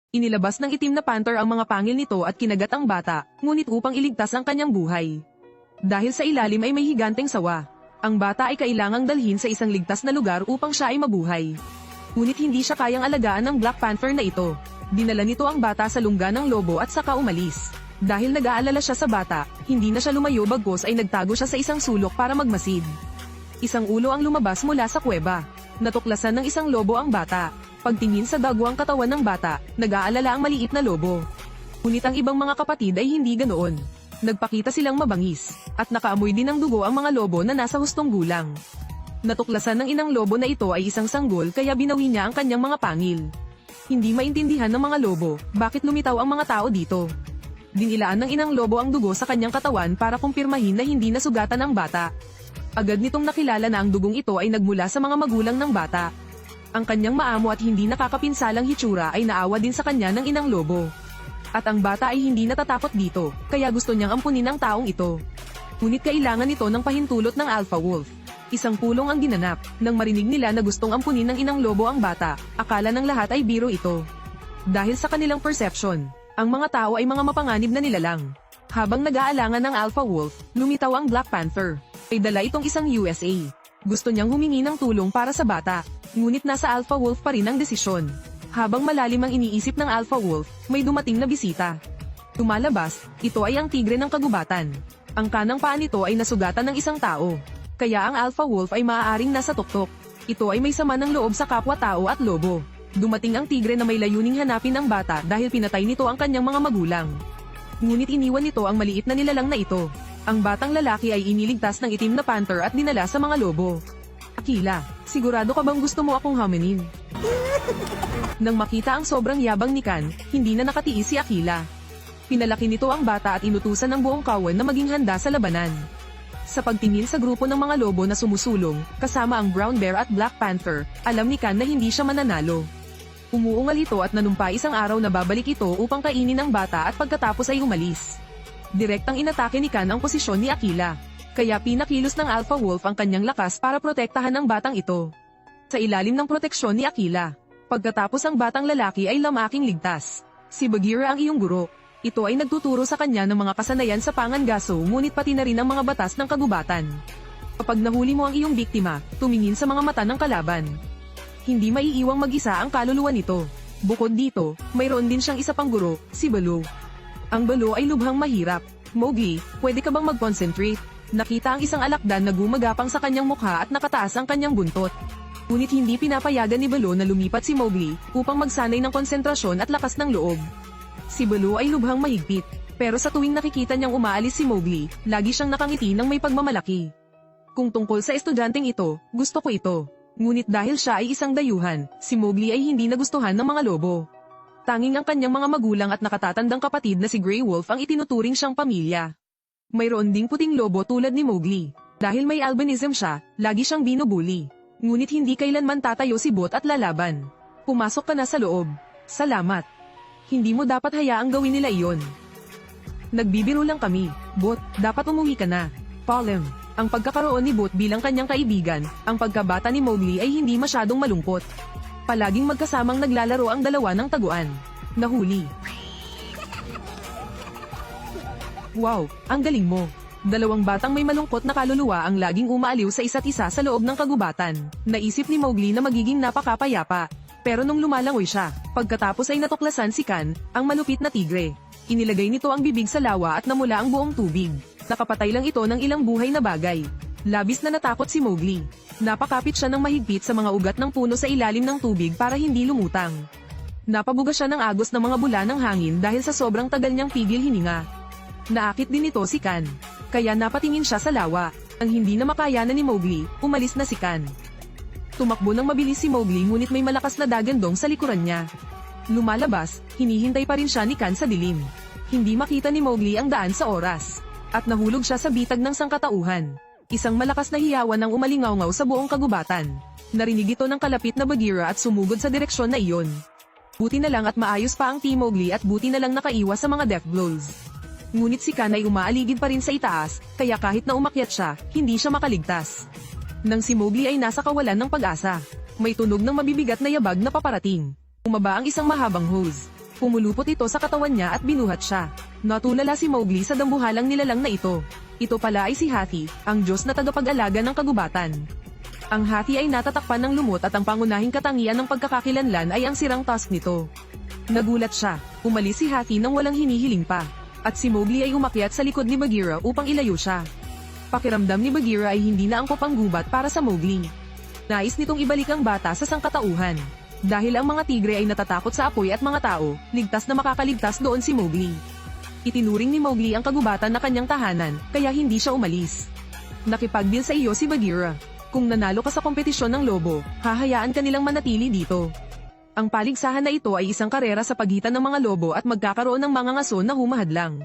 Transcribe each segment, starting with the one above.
Inilabas ng itim na panther ang mga pangil nito at kinagat ang bata, ngunit upang iligtas ang kanyang buhay. Dahil sa ilalim ay may higanteng sawa. Ang bata ay kailangang dalhin sa isang ligtas na lugar upang siya ay mabuhay. Ngunit hindi siya kayang alagaan ng Black Panther na ito. Dinala nito ang bata sa lungga ng lobo at saka umalis. Dahil nag-aalala siya sa bata, hindi na siya lumayo bagkus ay nagtago siya sa isang sulok para magmasid. Isang ulo ang lumabas mula sa kuweba. Natuklasan ng isang lobo ang bata. Pagtingin sa dagwang katawan ng bata, nag-aalala ang maliit na lobo. Ngunit ang ibang mga kapatid ay hindi ganoon. Nagpakita silang mabangis, at nakaamoy din ng dugo ang mga lobo na nasa hustong gulang. Natuklasan ng inang lobo na ito ay isang sanggol kaya binawi niya ang kanyang mga pangil. Hindi maintindihan ng mga lobo, bakit lumitaw ang mga tao dito. Dinilaan ng inang lobo ang dugo sa kanyang katawan para kumpirmahin na hindi nasugatan ang bata. Agad nitong nakilala na ang dugong ito ay nagmula sa mga magulang ng bata. Ang kanyang maamo at hindi nakakapinsalang hitsura ay naawa din sa kanya ng inang lobo. At ang bata ay hindi natatakot dito, kaya gusto niyang ampunin ang taong ito. Ngunit kailangan ito ng pahintulot ng Alpha Wolf. Isang pulong ang ginanap, nang marinig nila na gustong ampunin ng inang lobo ang bata, akala ng lahat ay biro ito. Dahil sa kanilang perception, ang mga tao ay mga mapanganib na nilalang. Habang nag-aalangan ng Alpha Wolf, lumitaw ang Black Panther. Ay dala itong isang USA. Gusto niyang humingi ng tulong para sa bata. Ngunit nasa Alpha Wolf pa rin ang desisyon. Habang malalim ang iniisip ng Alpha Wolf, may dumating na bisita. Tumalabas, ito ay ang tigre ng kagubatan. Ang kanang paa nito ay nasugatan ng isang tao. Kaya ang Alpha Wolf ay maaaring nasa tuktok. Ito ay may sama ng loob sa kapwa-tao at lobo. Dumating ang tigre na may layuning hanapin ang bata dahil pinatay nito ang kanyang mga magulang. Ngunit iniwan nito ang maliit na nilalang na ito. Ang batang lalaki ay iniligtas ng itim na panther at dinala sa mga lobo. Akila, sigurado ka bang gusto mo akong hamanin? Nang makita ang sobrang yabang ni Kan, hindi na nakatiis si Akila. Pinalaki nito ang bata at inutusan ng buong kawan na maging handa sa labanan. Sa pagtingin sa grupo ng mga lobo na sumusulong, kasama ang Brown Bear at Black Panther, alam ni Kan na hindi siya mananalo. Umuungal ito at nanumpa isang araw na babalik ito upang kainin ang bata at pagkatapos ay umalis. Direktang inatake ni Kan ang posisyon ni Akila. Kaya pinakilos ng Alpha Wolf ang kanyang lakas para protektahan ang batang ito. Sa ilalim ng proteksyon ni Akila. Pagkatapos ang batang lalaki ay lamaking ligtas. Si Bagheera ang iyong guro. Ito ay nagtuturo sa kanya ng mga kasanayan sa pangangaso ngunit pati na rin ang mga batas ng kagubatan. Kapag nahuli mo ang iyong biktima, tumingin sa mga mata ng kalaban. Hindi maiiwang mag-isa ang kaluluwa nito. Bukod dito, mayroon din siyang isa pang guro, si Baloo. Ang Baloo ay lubhang mahirap. Mowgli, pwede ka bang mag-concentrate? Nakita ang isang alakdan na gumagapang sa kanyang mukha at nakataas ang kanyang buntot. Ngunit hindi pinapayagan ni Baloo na lumipat si Mowgli upang magsanay ng konsentrasyon at lakas ng loob. Si Baloo ay lubhang mahigpit, pero sa tuwing nakikita niyang umaalis si Mowgli, lagi siyang nakangiti ng may pagmamalaki. Kung tungkol sa estudyanteng ito, gusto ko ito. Ngunit dahil siya ay isang dayuhan, si Mowgli ay hindi nagustuhan ng mga lobo. Tanging ang kanyang mga magulang at nakatatandang kapatid na si Grey Wolf ang itinuturing siyang pamilya. Mayroon ding puting lobo tulad ni Mowgli. Dahil may albinism siya, lagi siyang binubuli. Ngunit hindi kailanman tatayo si Bot at lalaban. Pumasok ka na sa loob. Salamat. Hindi mo dapat hayaang gawin nila iyon. Nagbibiro lang kami. Bot, dapat umuwi ka na. Palem, ang pagkakaroon ni Bot bilang kanyang kaibigan, ang pagkabata ni Mowgli ay hindi masyadong malungkot. Palaging magkasamang naglalaro ang dalawa ng taguan. Nahuli. Wow, ang galing mo. Dalawang batang may malungkot na kaluluwa ang laging umaaliw sa isa't isa sa loob ng kagubatan. Naisip ni Mowgli na magiging napakapayapa. Pero nung lumalangoy siya, pagkatapos ay natuklasan si Kan, ang malupit na tigre. Inilagay nito ang bibig sa lawa at namula ang buong tubig. Nakapatay lang ito ng ilang buhay na bagay. Labis na natakot si Mowgli. Napakapit siya ng mahigpit sa mga ugat ng puno sa ilalim ng tubig para hindi lumutang. Napabuga siya ng agos ng mga bula ng hangin dahil sa sobrang tagal niyang pigil hininga. Naakit din ito si Kan. Kaya napatingin siya sa lawa. Ang hindi na makayanan ni Mowgli, umalis na si Kan. Tumakbo ng mabilis si Mowgli ngunit may malakas na dagandong sa likuran niya. Lumalabas, hinihintay pa rin siya ni Kan sa dilim. Hindi makita ni Mowgli ang daan sa oras. At nahulog siya sa bitag ng sangkatauhan. Isang malakas na hiyawan ang umalingaw-ngaw sa buong kagubatan. Narinig ito ng kalapit na Bagheera at sumugod sa direksyon na iyon. Buti na lang at maayos pa ang Team Mowgli at buti na lang nakaiwas sa mga death blows. Ngunit si Kan ay umaaligid pa rin sa itaas, kaya kahit na umakyat siya, hindi siya makaligtas. Nang si Mowgli ay nasa kawalan ng pag-asa, may tunog ng mabibigat na yabag na paparating. Umaba ang isang mahabang hose. Pumulupot ito sa katawan niya at binuhat siya. Natulala si Mowgli sa dambuhalang nilalang na ito. Ito pala ay si Hathi, ang Diyos na tagapag-alaga ng kagubatan. Ang Hathi ay natatakpan ng lumot at ang pangunahing katangian ng pagkakakilanlan ay ang sirang tusk nito. Nagulat siya. Umalis si Hathi nang walang hinihiling pa. At si Mowgli ay umakyat sa likod ni Bagheera upang ilayo siya. Pakiramdam ni Bagheera ay hindi na angkop ang gubat para sa Mowgli. Nais nitong ibalik ang bata sa sangkatauhan. Dahil ang mga tigre ay natatakot sa apoy at mga tao, ligtas na makakaligtas doon si Mowgli. Itinuring ni Mowgli ang kagubatan na kanyang tahanan, kaya hindi siya umalis. Nakipagdeal sa iyo si Bagheera. Kung nanalo ka sa kompetisyon ng lobo, hahayaan ka nilang manatili dito. Ang paligsahan na ito ay isang karera sa pagitan ng mga lobo at magkakaroon ng mga ngaso na humahadlang.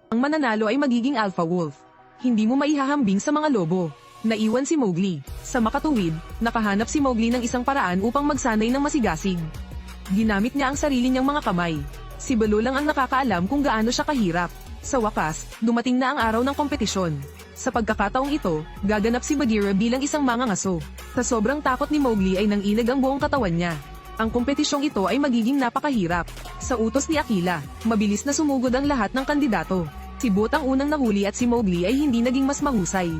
Ang mananalo ay magiging alpha wolf. Hindi mo maihahambing sa mga lobo. Naiwan si Mowgli. Sa makatuwid, nakahanap si Mowgli ng isang paraan upang magsanay ng masigasig. Ginamit niya ang sarili niyang mga kamay. Si Baloo lang ang nakakaalam kung gaano siya kahirap. Sa wakas, dumating na ang araw ng kompetisyon. Sa pagkakataong ito, gaganap si Bagheera bilang isang mangangaso. Sa sobrang takot ni Mowgli ay nanginag ang buong katawan niya. Ang kompetisyong ito ay magiging napakahirap. Sa utos ni Akela, mabilis na sumugod ang lahat ng kandidato. Si Boot ang unang nahuli at si Mowgli ay hindi naging mas mahusay.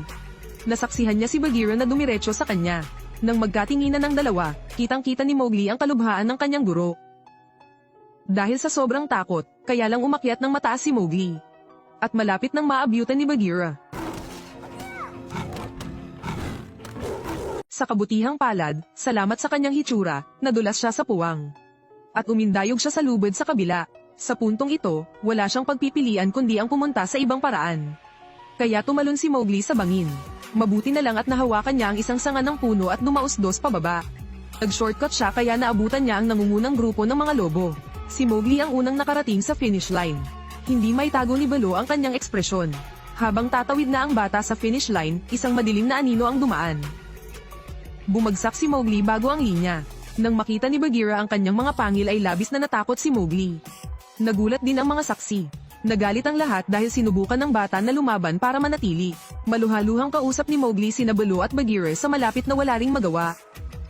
Nasaksihan niya si Bagheera na dumiretso sa kanya. Nang magkatinginan ng dalawa, kitang-kita ni Mowgli ang kalubhaan ng kanyang guro. Dahil sa sobrang takot, kaya lang umakyat ng mataas si Mowgli. At malapit nang maabyutan ni Bagheera. Sa kabutihang palad, salamat sa kanyang hitsura, nadulas siya sa puwang. At umindayog siya sa lubid sa kabila. Sa puntong ito, wala siyang pagpipilian kundi ang pumunta sa ibang paraan. Kaya tumalon si Mowgli sa bangin. Mabuti na lang at nahawakan niya ang isang sanga ng puno at dumausdos pababa. Nag-shortcut siya kaya naabutan niya ang nangungunang grupo ng mga lobo. Si Mowgli ang unang nakarating sa finish line. Hindi maitago ni Baloo ang kanyang ekspresyon. Habang tatawid na ang bata sa finish line, isang madilim na anino ang dumaan. Bumagsak si Mowgli bago ang linya. Nang makita ni Bagheera ang kanyang mga pangil ay labis na natakot si Mowgli. Nagulat din ang mga saksi. Nagalit ang lahat dahil sinubukan ng bata na lumaban para manatili. Maluhaluhang kausap ni Mowgli sina Baloo at Bagheera sa malapit na wala ring magawa.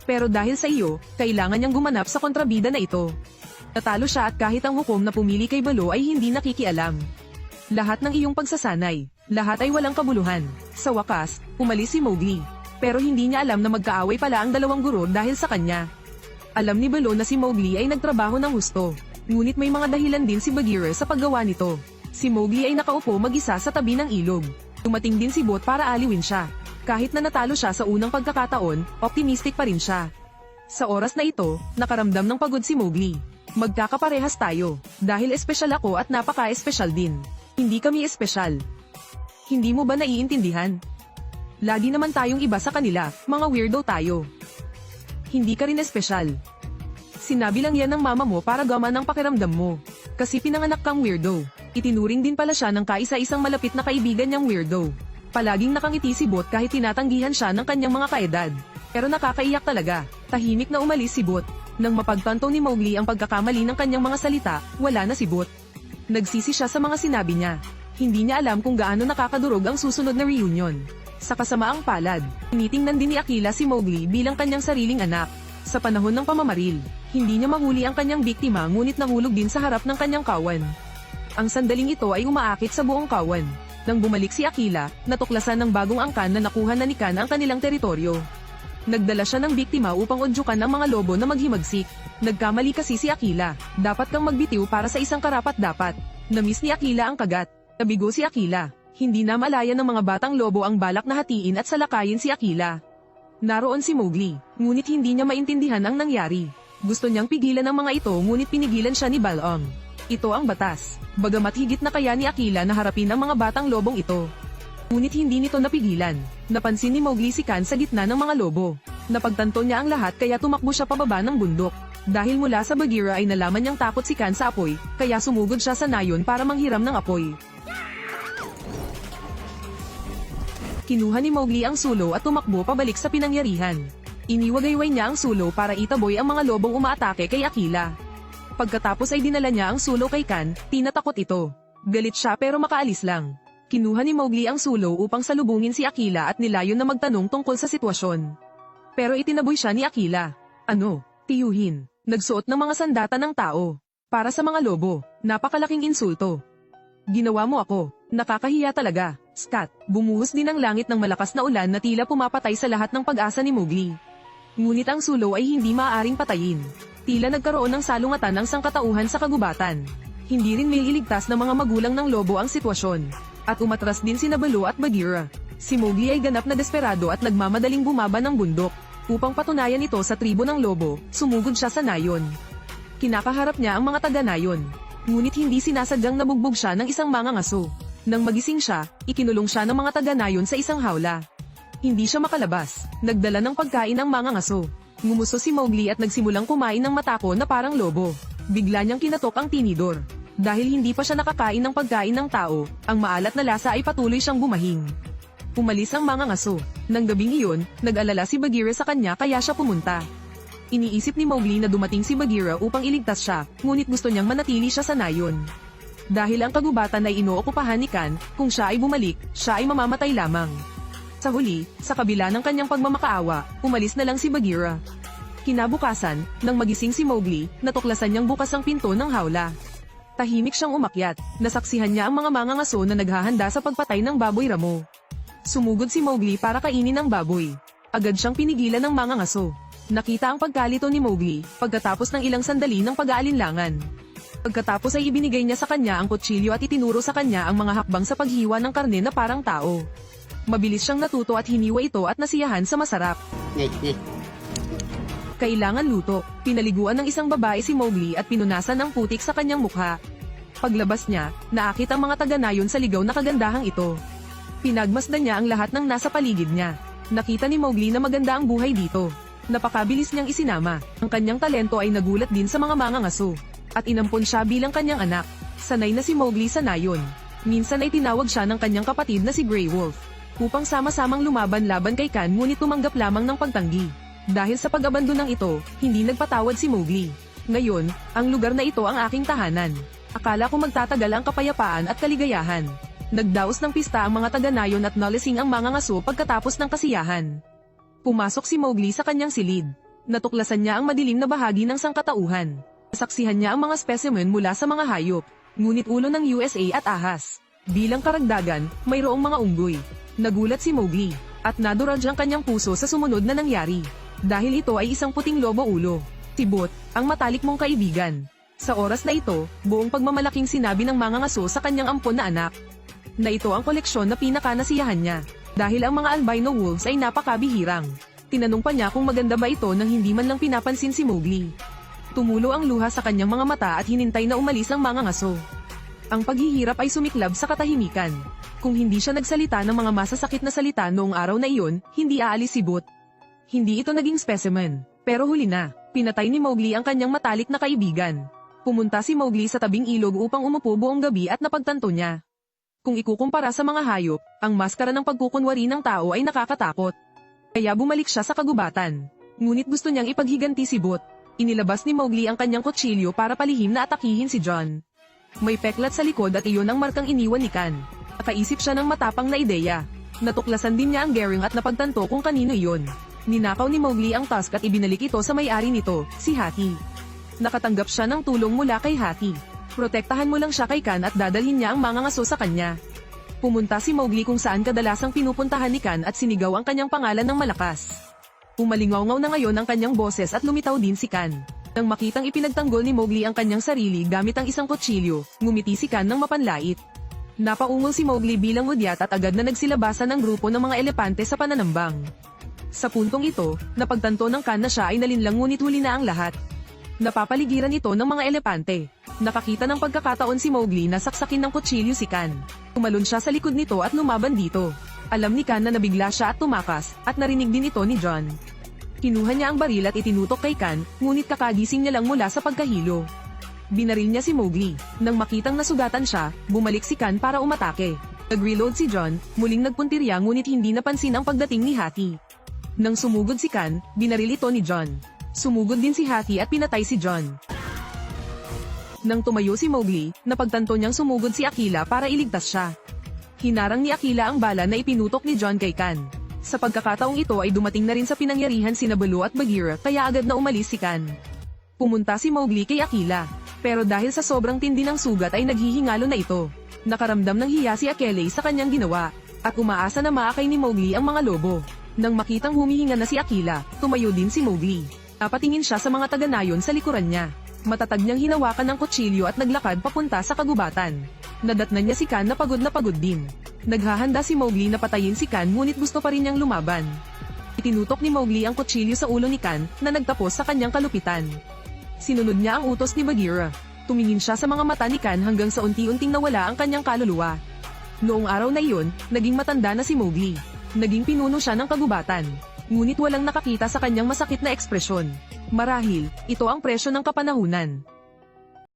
Pero dahil sa iyo, kailangan niyang gumanap sa kontrabida na ito. Natalo siya at kahit ang hukom na pumili kay Baloo ay hindi nakikialam. Lahat ng iyong pagsasanay, lahat ay walang kabuluhan. Sa wakas, umalis si Mowgli. Pero hindi niya alam na magkaaway pala ang dalawang guro dahil sa kanya. Alam ni Baloo na si Mowgli ay nagtrabaho ng husto. Ngunit may mga dahilan din si Bagheera sa paggawa nito. Si Mowgli ay nakaupo mag-isa sa tabi ng ilog. Dumating din si Boot para aliwin siya. Kahit na natalo siya sa unang pagkakataon, optimistic pa rin siya. Sa oras na ito, nakaramdam ng pagod si Mowgli. Magkakaparehas tayo, dahil espesyal ako at napaka-espesyal din. Hindi kami espesyal. Hindi mo ba naiintindihan? Lagi naman tayong iba sa kanila, mga weirdo tayo. Hindi ka rin espesyal. Sinabi lang yan ng mama mo para gaman ang pakiramdam mo. Kasi pinanganak kang weirdo. Itinuring din pala siya ng kaisa-isang malapit na kaibigan niyang weirdo. Palaging nakangiti si Boot kahit tinatanggihan siya ng kanyang mga kaedad. Pero nakakaiyak talaga. Tahimik na umalis si Boot. Nang mapagtanto ni Mowgli ang pagkakamali ng kanyang mga salita, wala na si Boot. Nagsisi siya sa mga sinabi niya. Hindi niya alam kung gaano nakakadurog ang susunod na reunion. Sa kasamaang palad, tinitingnan din ni Akela si Mowgli bilang kanyang sariling anak. Sa panahon ng pamamaril, hindi niya mahuli ang kanyang biktima ngunit nahulog din sa harap ng kanyang kawan. Ang sandaling ito ay umaakit sa buong kawan. Nang bumalik si Akela, natuklasan ng bagong angkan na nakuha na ni Khan ang kanilang teritoryo. Nagdala siya ng biktima upang udyukan ang mga lobo na maghimagsik. Nagkamali kasi si Akela. Dapat kang magbitiw para sa isang karapat-dapat. Namiss ni Akela ang kagat. Nabigo si Akela. Hindi na malaya ng mga batang lobo ang balak na hatiin at salakayin si Akela. Naroon si Mowgli, ngunit hindi niya maintindihan ang nangyari. Gusto niyang pigilan ang mga ito ngunit pinigilan siya ni Balong. Ito ang batas. Bagamat higit na kaya ni Akela na harapin ang mga batang lobong ito. Ngunit hindi nito napigilan. Napansin ni Mowgli si Khan sa gitna ng mga lobo. Napagtanto niya ang lahat kaya tumakbo siya pababa ng bundok. Dahil mula sa Bagheera ay nalaman niyang takot si Khan sa apoy, kaya sumugod siya sa nayon para manghiram ng apoy. Kinuha ni Mowgli ang sulo at tumakbo pabalik sa pinangyarihan. Iniwagayway niya ang sulo para itaboy ang mga lobong umaatake kay Akela. Pagkatapos ay dinala niya ang sulo kay Khan, tinatakot ito. Galit siya pero makaalis lang. Kinuha ni Mowgli ang sulo upang salubungin si Akela at nilayon na magtanong tungkol sa sitwasyon. Pero itinaboy siya ni Akela. Ano? Tiyuhin. Nagsuot ng mga sandata ng tao. Para sa mga lobo, napakalaking insulto. Ginawa mo ako, nakakahiya talaga, Scat. Bumuhos din ang langit ng malakas na ulan na tila pumapatay sa lahat ng pag-asa ni Mowgli. Ngunit ang sulo ay hindi maaaring patayin. Tila nagkaroon ng salungatan ng sangkatauhan sa kagubatan. Hindi rin may iligtas ng mga magulang ng lobo ang sitwasyon. At umatras din sina Baloo at Bagheera. Si Mowgli ay ganap na desperado at nagmamadaling bumaba ng bundok. Upang patunayan ito sa tribo ng lobo, sumugod siya sa nayon. Kinakaharap niya ang mga taga-nayon. Ngunit hindi sinasadyang nabugbog siya ng isang mangangaso. Nang magising siya, ikinulong siya ng mga taga-nayon sa isang hawla. Hindi siya makalabas. Nagdala ng pagkain ang mangangaso. Ngumuso si Mowgli at nagsimulang kumain ng matako na parang lobo. Bigla niyang kinatok ang tinidor. Dahil hindi pa siya nakakain ng pagkain ng tao, ang maalat na lasa ay patuloy siyang bumahing. Umalis ang mangangaso. Nang gabing iyon, nag-alala si Bagheera sa kanya kaya siya pumunta. Iniisip ni Mowgli na dumating si Bagheera upang iligtas siya, ngunit gusto niyang manatili siya sa nayon. Dahil ang kagubatan ay inookupahan ni Khan, kung siya ay bumalik, siya ay mamamatay lamang. Sa huli, sa kabila ng kanyang pagmamakaawa, umalis na lang si Bagheera. Kinabukasan, nang magising si Mowgli, natuklasan niyang bukas ang pinto ng hawla. Tahimik siyang umakyat, nasaksihan niya ang mga mangangaso na naghahanda sa pagpatay ng baboy ramo. Sumugod si Mowgli para kainin ang baboy. Agad siyang pinigilan ng mangangaso. Nakita ang pagkalito ni Mowgli, pagkatapos ng ilang sandali ng pag-aalinlangan. Pagkatapos ay ibinigay niya sa kanya ang kutsilyo at itinuro sa kanya ang mga hakbang sa paghiwa ng karne na parang tao. Mabilis siyang natuto at hiniwa ito at nasiyahan sa masarap. Kailangan luto. Pinaliguan ng isang babae si Mowgli at pinunasan ng putik sa kanyang mukha. Paglabas niya, naakit ang mga taga-nayon sa ligaw na kagandahang ito. Pinagmasdan niya ang lahat ng nasa paligid niya. Nakita ni Mowgli na maganda ang buhay dito. Napakabilis niyang isinama. Ang kanyang talento ay nagulat din sa mga mangangaso. At inampon siya bilang kanyang anak. Sanay na si Mowgli sa nayon. Minsan ay tinawag siya ng kanyang kapatid na si Grey Wolf. Upang sama-samang lumaban laban kay Khan ngunit tumanggap lamang ng pagtanggi. Dahil sa pag-abandonang ito, hindi nagpatawad si Mowgli. Ngayon, ang lugar na ito ang aking tahanan. Akala ko magtatagal ang kapayapaan at kaligayahan. Nagdaos ng pista ang mga taga-nayon at nalasing ang mangangaso pagkatapos ng kasiyahan. Pumasok si Mowgli sa kanyang silid. Natuklasan niya ang madilim na bahagi ng sangkatauhan. Saksihan niya ang mga specimen mula sa mga hayop, ngunit ulo ng USA at ahas. Bilang karagdagan, mayroong mga unggoy. Nagulat si Mowgli, at nadurog ang kanyang puso sa sumunod na nangyari. Dahil ito ay isang puting lobo ulo. Si Bot, ang matalik mong kaibigan. Sa oras na ito, buong pagmamalaking sinabi ng mangangaso sa kanyang ampon na anak. Na ito ang koleksyon na pinakanasiyahan niya. Dahil ang mga albino wolves ay napakabihirang. Tinanong pa niya kung maganda ba ito nang hindi man lang pinapansin si Mowgli. Tumulo ang luha sa kanyang mga mata at hinintay na umalis ang mangangaso. Ang paghihirap ay sumiklab sa katahimikan. Kung hindi siya nagsalita ng mga masasakit na salita noong araw na iyon, hindi aalis si Bot. Hindi ito naging specimen. Pero huli na, pinatay ni Mowgli ang kanyang matalik na kaibigan. Pumunta si Mowgli sa tabing ilog upang umupo buong gabi at napagtanto niya. Kung ikukumpara sa mga hayop, ang maskara ng pagkukunwari ng tao ay nakakatakot. Kaya bumalik siya sa kagubatan. Ngunit gusto niyang ipaghiganti si Bot. Inilabas ni Mowgli ang kanyang kutsilyo para palihim na atakihin si John. May peklat sa likod at iyon ang markang iniwan ni Khan. Nakaisip siya ng matapang na ideya. Natuklasan din niya ang Gering at napagtanto kung kanino iyon. Ninakaw ni Mowgli ang tusk at ibinalik ito sa may-ari nito, si Hati. Nakatanggap siya ng tulong mula kay Hati. Protektahan mo lang siya kay Khan at dadalhin niya ang mangangaso sa kanya. Pumunta si Mowgli kung saan kadalasang pinupuntahan ni Khan at sinigaw ang kanyang pangalan ng malakas. Umalingaw-ngaw na ngayon ang kanyang boses at lumitaw din si Khan. Nang makitang ipinagtanggol ni Mowgli ang kanyang sarili gamit ang isang kutsilyo, ngumiti si Khan ng mapanlait. Napaungol si Mowgli bilang udyat at agad na nagsilabasan ng grupo ng mga elepante sa pananambang. Sa puntong ito, napagtanto ng Khan na siya ay nalinlang ngunit huli na ang lahat. Napapaligiran ito ng mga elepante. Nakakita ng pagkakataon si Mowgli na saksakin ng kutsilyo si Khan. Tumalon siya sa likod nito at lumaban dito. Alam ni Khan na nabigla siya at tumakas, at narinig din ito ni John. Kinuha niya ang baril at itinutok kay Khan, ngunit kakagising niya lang mula sa pagkahilo. Binaril niya si Mowgli. Nang makitang nasugatan siya, bumalik si Khan para umatake. Nag-reload si John, muling nagpuntirya ngunit hindi napansin ang pagdating ni Hati. Nang sumugod si Khan, binaril ito ni John. Sumugod din si Hati at pinatay si John. Nang tumayo si Mowgli, napagtanto niyang sumugod si Akila para iligtas siya. Hinarang ni Akila ang bala na ipinutok ni John kay Khan. Sa pagkakataong ito ay dumating na rin sa pinangyarihan sina Baloo at Bagheera kaya agad na umalis si Khan. Pumunta si Mowgli kay Akila. Pero dahil sa sobrang tindi ng sugat ay naghihingalo na ito. Nakaramdam ng hiya si Akele sa kanyang ginawa, at umaasa na maakay ni Mowgli ang mga lobo. Nang makitang humihinga na si Akela, tumayo din si Mowgli. Napatingin siya sa mga taga-nayon sa likuran niya. Matatag niyang hinawakan ng kutsilyo at naglakad papunta sa kagubatan. Nadatnan niya si Kan na pagod din. Naghahanda si Mowgli na patayin si Kan ngunit gusto pa rin niyang lumaban. Itinutok ni Mowgli ang kutsilyo sa ulo ni Kan na nagtapos sa kanyang kalupitan. Sinunod niya ang utos ni Bagheera. Tumingin siya sa mga mata ni Kan hanggang sa unti-unting nawala ang kanyang kaluluwa. Noong araw na iyon, naging matanda na si Mowgli. Naging pinuno siya ng kagubatan. Ngunit walang nakakita sa kanyang masakit na ekspresyon. Marahil, ito ang presyo ng kapanahunan.